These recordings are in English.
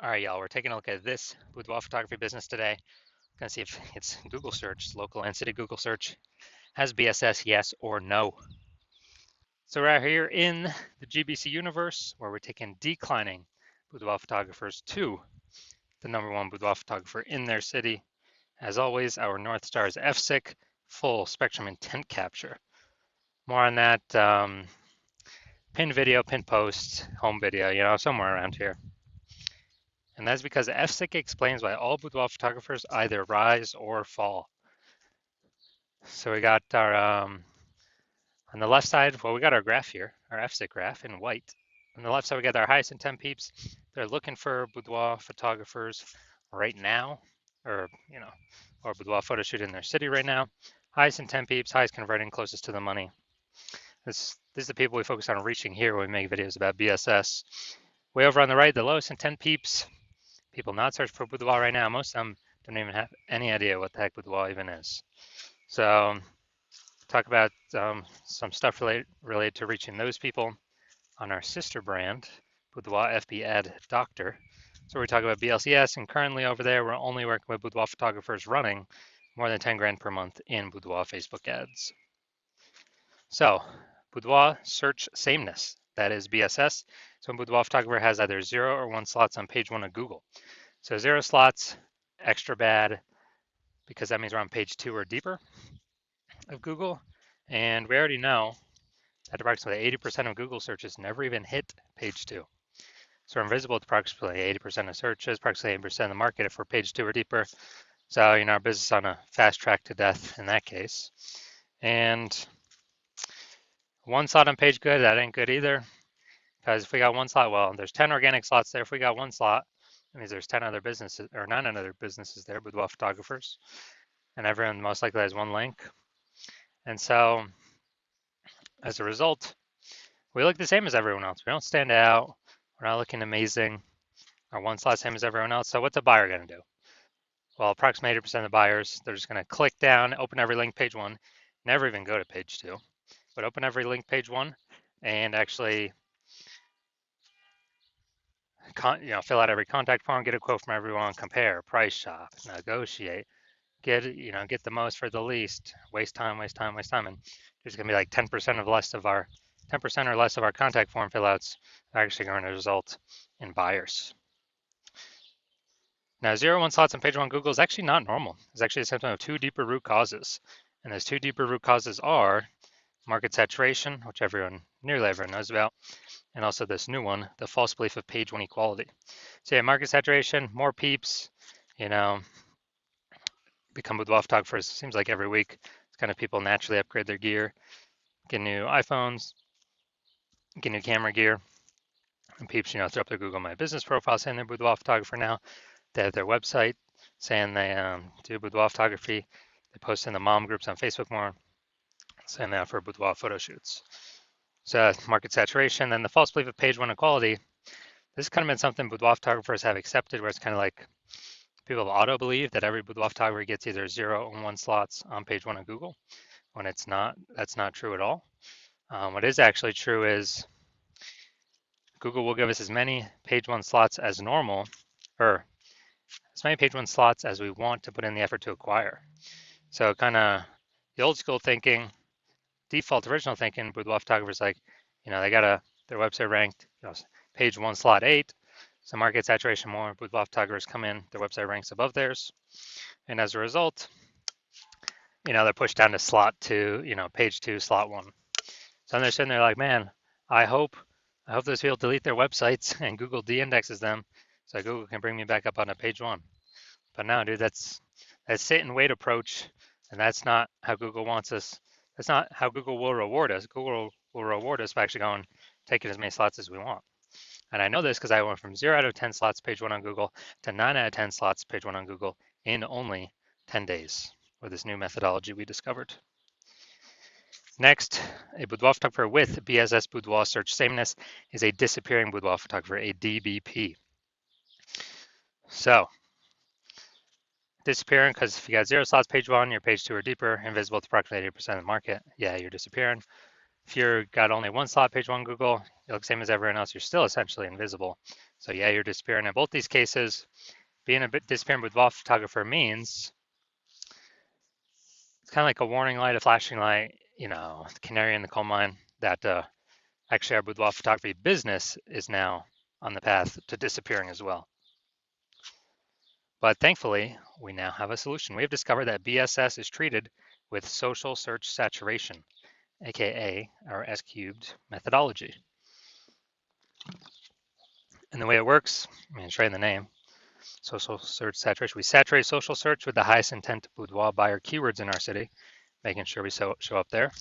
All right, y'all, we're taking a look at this boudoir photography business today. Gonna see if it's Google search, local and city Google search, has BSS, yes or no. So we're out here in the GBC universe where we're taking declining boudoir photographers to the #1 boudoir photographer in their city. As always, our North Star is FSIC, full spectrum intent capture. More on that pin video, pin post, home video, somewhere around here. And that's because FSIC explains why all boudoir photographers either rise or fall. So we got our, on the left side, well, we got our graph here, our FSIC graph in white. On the left side, we got our highest intent peeps. They're looking for boudoir photographers right now, or boudoir photo shoot in their city right now. Highest intent peeps, highest converting, closest to the money. This is the people we focus on reaching here when we make videos about BSS. Way over on the right, the lowest intent peeps, people not searching for boudoir right now. Most of them don't even have any idea what the heck boudoir even is. So talk about some stuff related to reaching those people on our sister brand, Boudoir FB Ad Doctor. So we talk about BLCS, and currently over there, we're only working with boudoir photographers running more than 10 grand per month in boudoir Facebook ads. So boudoir search sameness, that is BSS. So a boudoir photographer has either 0 or 1 slots on page 1 of Google. So 0 slots, extra bad, because that means we're on page 2 or deeper of Google. And we already know that approximately 80% of Google searches never even hit page 2. So we're invisible to approximately 80% of searches, approximately 80% of the market if we're page 2 or deeper. So, our business is on a fast track to death in that case. And 1 slot on page good, that ain't good either. Because if we got 1 slot, well, there's 10 organic slots there. If we got 1 slot, that means there's 10 other businesses, or 9 other businesses there, boudoir photographers. And everyone most likely has 1 link. And so, as a result, we look the same as everyone else. We don't stand out. We're not looking amazing. Our 1 slot same as everyone else. So what's a buyer going to do? Well, approximately 80% of the buyers, they're just going to click down, open every link page 1, never even go to page 2, but open every link page 1 and actually fill out every contact form, get a quote from everyone, compare, price shop, negotiate, get the most for the least, waste time, and there's going to be like 10% or less of our contact form fill outs are actually going to result in buyers. Now, 0-1 slots on page 1 Google is actually not normal. It's actually a symptom of 2 deeper root causes. And those 2 deeper root causes are market saturation, which nearly everyone knows about, and also this new one, the false belief of page 1 equality. So yeah, market saturation, more peeps, become boudoir photographers. Seems like every week, it's kind of people naturally upgrade their gear, get new iPhones, get new camera gear, and peeps, throw up their Google My Business profile saying they're boudoir photographer now. They have their website saying they do boudoir photography. They post in the mom groups on Facebook more, saying they offer boudoir photo shoots. So market saturation, then the false belief of page 1 equality. This has kind of been something boudoir photographers have accepted, where it's kind of like people auto believe that every boudoir photographer gets either 0 or 1 slots on page 1 of Google, when it's not. That's not true at all. What is actually true is Google will give us as many page 1 slots as normal, or as many page 1 slots as we want to put in the effort to acquire. So kind of the old school thinking, default original thinking, boudoir photographers they got their website ranked, page 1 slot 8. So market saturation, more boudoir photographers come in, their website ranks above theirs. And as a result, they're pushed down to slot 2, page 2, slot 1. So they're sitting there like, man, I hope those people delete their websites and Google de-indexes them so Google can bring me back up on a page 1. But no, dude, that's sit and wait approach, and that's not how Google wants us. That's not how Google will reward us. Google will reward us by actually taking as many slots as we want. And I know this because I went from 0 out of 10 slots page 1 on Google to 9 out of 10 slots page 1 on Google in only 10 days with this new methodology we discovered. Next, a boudoir photographer with BSS boudoir search sameness is a disappearing boudoir photographer, a DBP. So, disappearing because if you got 0 slots page 1, you're page 2 or deeper, invisible to approximately 80% of the market, yeah, you're disappearing. If you've got only 1 slot page 1 Google, you look the same as everyone else, you're still essentially invisible, So yeah, you're disappearing. In both these cases, being a bit disappearing boudoir photographer means it's kind of like a warning light, a flashing light, the canary in the coal mine that actually our boudoir photography business is now on the path to disappearing as well. But thankfully, we now have a solution. We have discovered that BSS is treated with social search saturation, aka our S cubed methodology. And the way it works, it's right in the name, social search saturation. We saturate social search with the highest intent boudoir buyer keywords in our city, making sure we show up there.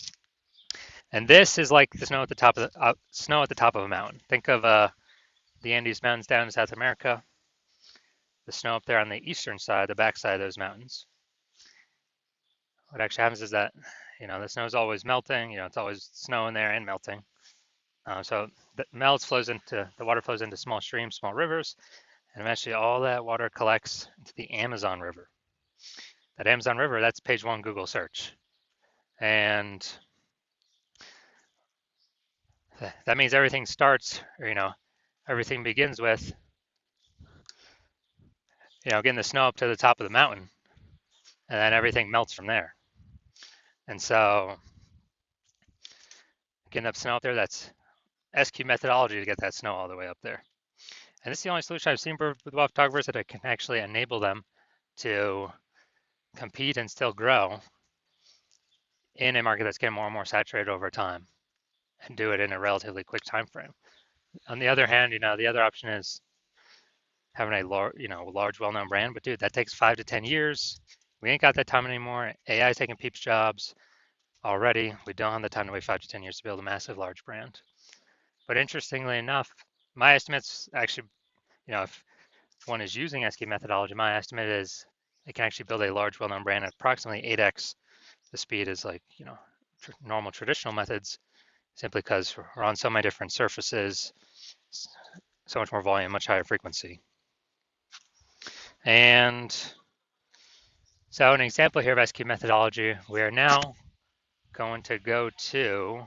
And this is like the snow at the top of a mountain. Think of the Andes Mountains down in South America, the snow up there on the eastern side, the backside of those mountains. What actually happens is that, the snow is always melting. It's always snowing there and melting. So the water flows into small streams, small rivers, and eventually all that water collects into the Amazon River. That Amazon River, that's page one Google search. And that means everything starts, everything begins with, getting the snow up to the top of the mountain, and then everything melts from there. And so getting up snow up there, that's SQ methodology to get that snow all the way up there. And this is the only solution I've seen for boudoir photographers that can actually enable them to compete and still grow in a market that's getting more and more saturated over time, and do it in a relatively quick time frame. On the other hand, the other option is having a large, well-known brand. But dude, that takes 5 to 10 years. We ain't got that time anymore. AI is taking people's jobs already. We don't have the time to wait 5 to 10 years to build a massive, large brand. But interestingly enough, my estimates actually, if one is using SQ methodology, my estimate is it can actually build a large, well-known brand at approximately 8x the speed as normal traditional methods, simply because we're on so many different surfaces, so much more volume, much higher frequency. And so an example here of SQ methodology, we are now going to go to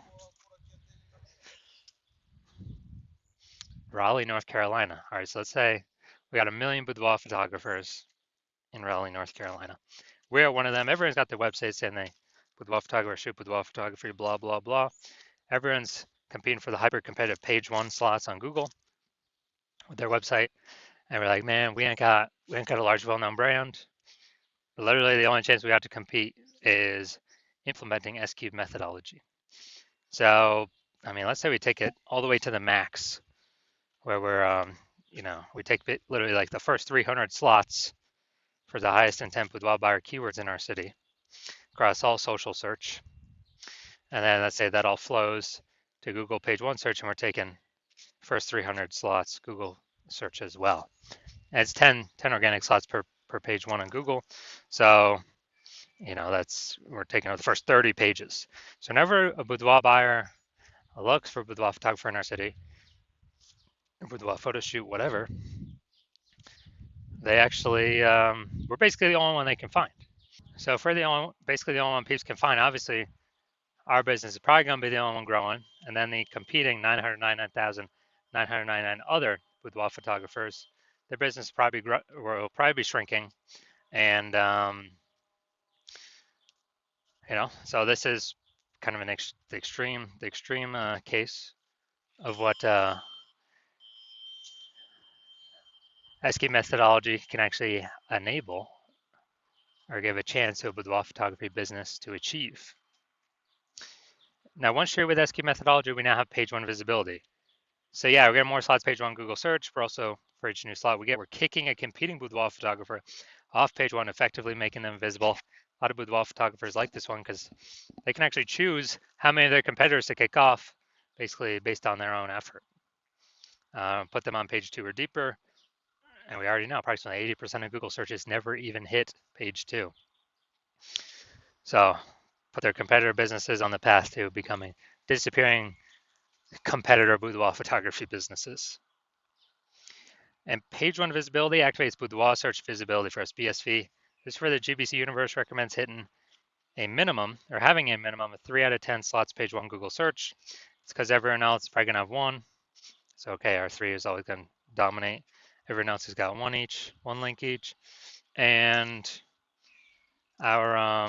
Raleigh, North Carolina. All right, so let's say we got 1 million boudoir photographers in Raleigh, North Carolina. We're one of them. Everyone's got their website saying they boudoir photographer, shoot boudoir photography, blah, blah, blah. Everyone's competing for the hyper-competitive page one slots on Google with their website. And we're like, man, we ain't got a large, well-known brand. Literally, the only chance we have to compete is implementing S-cube methodology. So, let's say we take it all the way to the max, where we're, we take literally like the first 300 slots for the highest intent boudoir buyer keywords in our city across all social search. And then let's say that all flows to Google page one search, and we're taking first 300 slots Google search as well. And it's 10 organic slots per page one on Google. So, we're taking out the first 30 pages. So whenever a boudoir buyer looks for a boudoir photographer in our city, a boudoir photo shoot, whatever, they actually, we're basically the only one they can find. So if we're basically the only one people can find, obviously our business is probably going to be the only one growing, and then the competing 999,999 other boudoir photographers, their business will probably be shrinking. And so this is kind of the extreme case of what SQ methodology can actually enable or give a chance to a boudoir photography business to achieve. Now, once you're with SQ methodology, we now have page one visibility. So yeah, we're getting more slots page one Google search. We're also, for each new slot we're kicking a competing boudoir photographer off page one, effectively making them visible. A lot of boudoir photographers like this one because they can actually choose how many of their competitors to kick off, basically based on their own effort. Put them on page two or deeper, and we already know approximately 80% of Google searches never even hit page two. So put their competitor businesses on the path to becoming disappearing competitor boudoir photography businesses. And page one visibility activates boudoir search visibility for us, BSV. This is where the GBC universe recommends hitting a minimum or having a minimum of 3 out of 10 slots page one Google search. It's because everyone else is probably going to have one. So, okay, our 3 is always going to dominate. Everyone else has got one each, one link each. And our,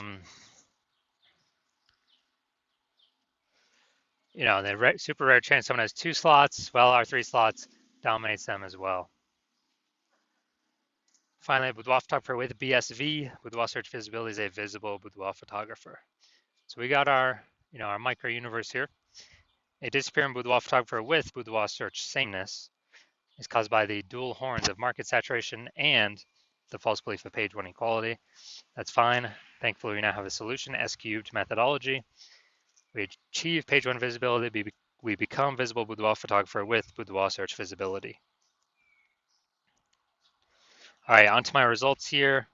the super rare chance someone has 2 slots. Well, our 3 slots dominates them as well. Finally, boudoir photographer with BSV. Boudoir search visibility is a visible boudoir photographer. So we got our micro universe here. A disappearing boudoir photographer with boudoir search sameness is caused by the dual horns of market saturation and the false belief of page 1 equality. That's fine. Thankfully, we now have a solution, S-cubed methodology. We achieve page 1 visibility. We become visible boudoir photographer with boudoir search visibility. All right, on to my results here.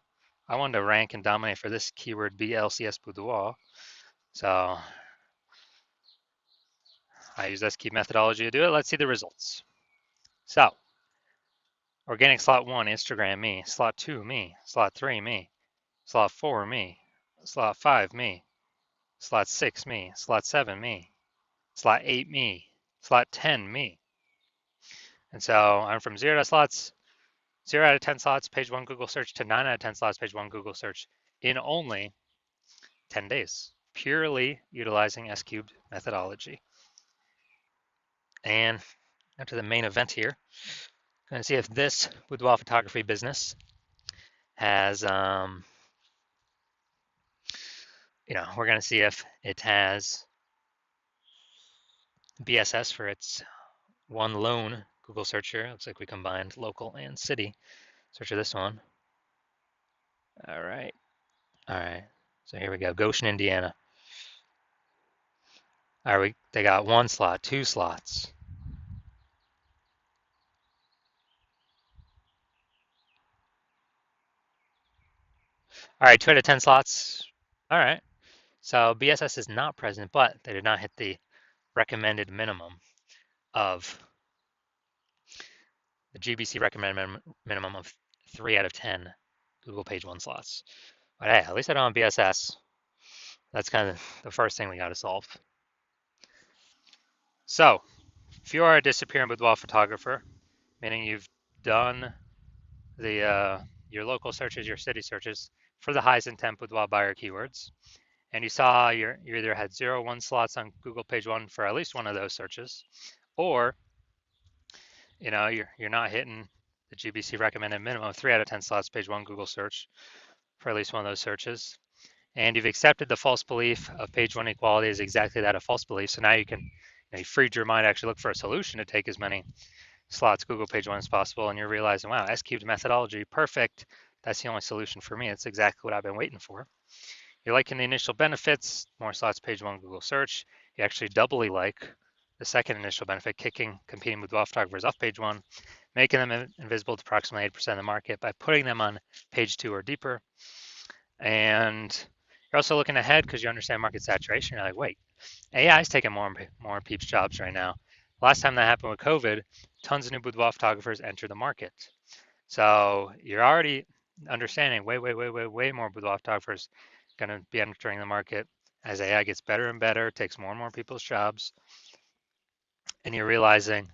I wanted to rank and dominate for this keyword BLCS boudoir. So I use S-cubed methodology to do it. Let's see the results. So organic slot 1, Instagram, me. Slot 2, me. Slot 3, me. Slot 4, me. Slot 5, me. Slot 6, me. Slot 7, me. Slot 8, me. Slot 10, me. And so I'm from 0 out of 10 slots, page 1 Google search, to 9 out of 10 slots, page 1 Google search in only 10 days, purely utilizing S-cubed methodology. And now to the main event here. Going to see if this boudoir photography business has, we're going to see if it has BSS for its one lone Google search here. Looks like we combined local and city. Search for this one. All right. So here we go. Goshen, Indiana. All right, they got 1 slot, 2 slots. All right, 2 out of 10 slots. All right. So BSS is not present, but they did not hit the recommended minimum of the GBC recommended minimum of 3 out of 10 Google Page 1 slots. But hey, at least I don't have BSS. That's kind of the first thing we got to solve. So if you are a disappearing boudoir photographer, meaning you've done your local searches, your city searches for the highest intent boudoir buyer keywords, and you saw you either had 0, 1 slots on Google Page 1 for at least one of those searches, or you're not hitting the GBC recommended minimum of 3 out of 10 slots page 1 Google search for at least one of those searches, and you've accepted the false belief of page 1 equality is exactly that, a false belief. So now you freed your mind to actually look for a solution to take as many slots Google Page 1 as possible, and you're realizing, wow, S-cubed methodology, perfect. That's the only solution for me. It's exactly what I've been waiting for. You're liking the initial benefits, more slots page 1 Google search. You actually doubly like the second initial benefit, kicking competing boudoir photographers off page 1, making them invisible to approximately 8% of the market by putting them on page 2 or deeper. And you're also looking ahead because you understand market saturation. You're like, wait, AI is taking more and peeps jobs right now. Last time that happened with COVID, tons of new boudoir photographers entered the market. So you're already understanding way more boudoir photographers going to be entering the market as AI gets better and better, takes more and more people's jobs. And you're realizing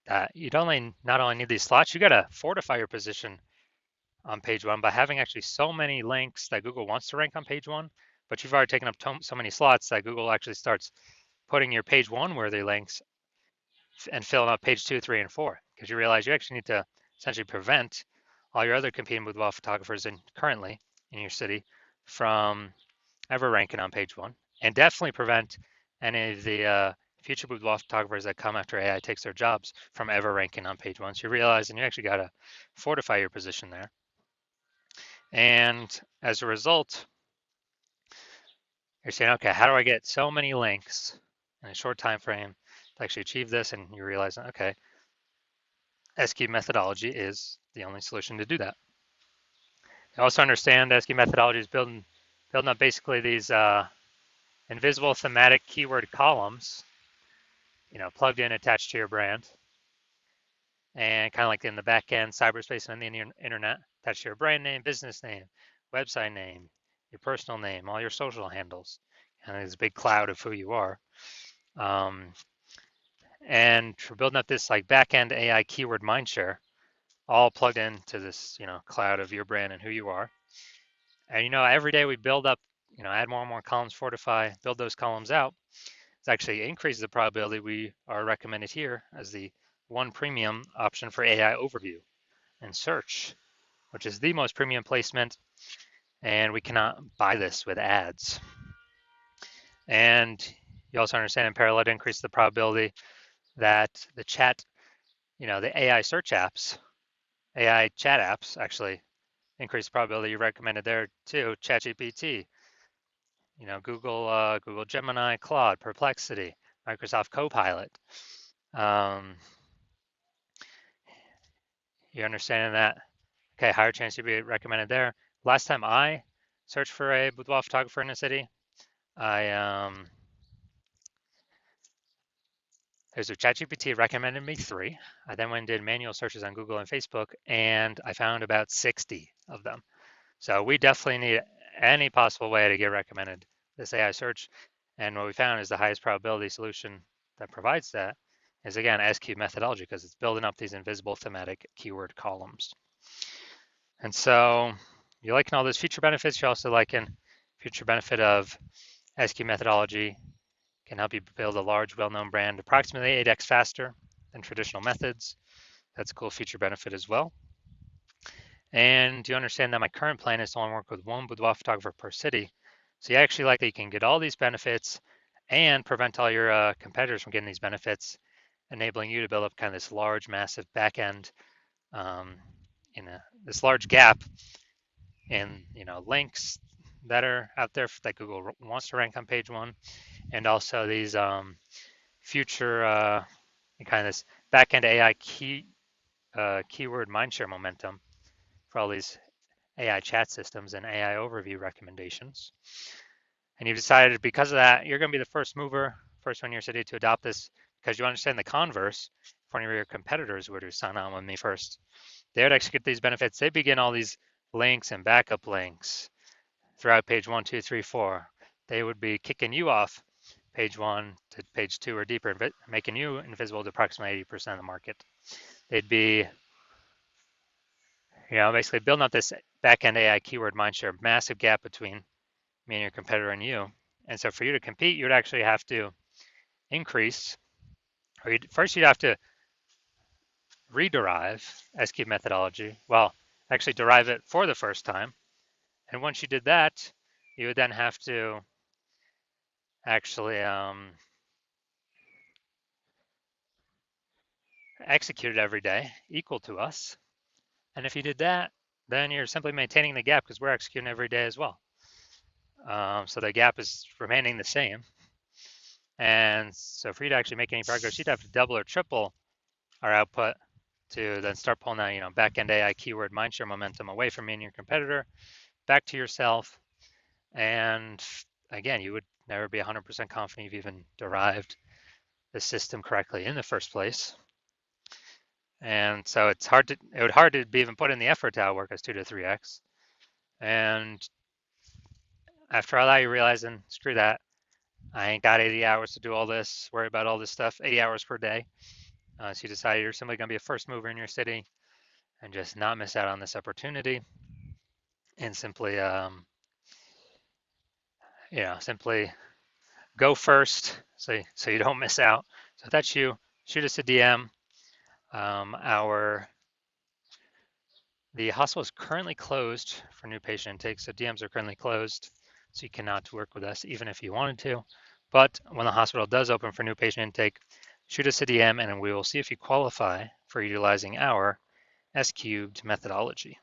that you not only need these slots, you got to fortify your position on page 1 by having actually so many links that Google wants to rank on page 1, but you've already taken up so many slots that Google actually starts putting your page 1 worthy links and filling up page 2, 3, and 4, because you realize you actually need to essentially prevent all your other competing boudoir photographers currently in your city from ever ranking on page 1, and definitely prevent any of the future boudoir photographers that come after AI takes their jobs from ever ranking on page 1. So you realize, and you actually got to fortify your position there. And as a result, you're saying, okay, how do I get so many links in a short time frame to actually achieve this? And you realize, okay, S-cubed methodology is the only solution to do that. You also understand S-cubed methodology is building up basically these invisible thematic keyword columns, plugged in, attached to your brand, and kind of like in the back end, cyberspace and the internet, attached to your brand name, business name, website name, your personal name, all your social handles, and there's a big cloud of who you are. And we're building up this like back-end AI keyword mindshare, all plugged into this, cloud of your brand and who you are. And every day we build up, add more and more columns, fortify, build those columns out. It actually increases the probability we are recommended here as the one premium option for AI overview and search, which is the most premium placement. And we cannot buy this with ads. And you also understand in parallel to increase the probability that the chat, the AI search apps, AI chat apps actually increase the probability you recommended there too. ChatGPT, Google Gemini, Claude, Perplexity, Microsoft Copilot. You understanding that? Okay, higher chance you'd be recommended there. Last time I searched for a boudoir photographer in a city, there's a ChatGPT recommended me 3. I then went and did manual searches on Google and Facebook, and I found about 60 of them. So we definitely need any possible way to get recommended this AI search. And what we found is the highest probability solution that provides that is, again, SQ methodology, because it's building up these invisible thematic keyword columns. And so you're liking all those feature benefits. You're also liking future benefit of SQ methodology. Can help you build a large, well-known brand approximately 8x faster than traditional methods. That's a cool feature benefit as well. And you understand that my current plan is to only work with one boudoir photographer per city. So you actually like that you can get all these benefits and prevent all your competitors from getting these benefits, enabling you to build up kind of this large, massive back end this large gap in links that are out there that Google wants to rank on page 1, and also these future kind of this back-end AI keyword mindshare momentum for all these AI chat systems and AI overview recommendations. And you've decided because of that, you're going to be the first mover, first one in your city to adopt this, because you understand the converse. If one of your competitors were to sign on with me first, they would execute these benefits. They begin all these links and backup links throughout page 1, 2, 3, 4. They would be kicking you off page 1 to page 2 or deeper, making you invisible to approximately 80% of the market. They'd be, basically building up this back-end AI keyword mindshare, massive gap between me and your competitor and you. And so for you to compete, you would actually have to increase, or first you'd have to rederive SQ methodology. Well, actually derive it for the first time. And once you did that, you would then have to actually execute it every day, equal to us. And if you did that, then you're simply maintaining the gap because we're executing every day as well. So the gap is remaining the same. And so for you to actually make any progress, you'd have to double or triple our output to then start pulling that, back-end AI keyword mindshare momentum away from me and your competitor, back to yourself. And again, you would never be 100% confident you've even derived the system correctly in the first place. And so it would hard to be even put in the effort to outwork us 2 to 3x. And after all that, you're realizing, screw that. I ain't got 80 hours to do all this, worry about all this stuff, 80 hours per day. So you decide you're simply going to be a first mover in your city and just not miss out on this opportunity, and simply, simply go first so you don't miss out. So if that's you, shoot us a DM. The hospital is currently closed for new patient intake, so DMs are currently closed, so you cannot work with us even if you wanted to. But when the hospital does open for new patient intake, shoot us a DM and we will see if you qualify for utilizing our S cubed methodology.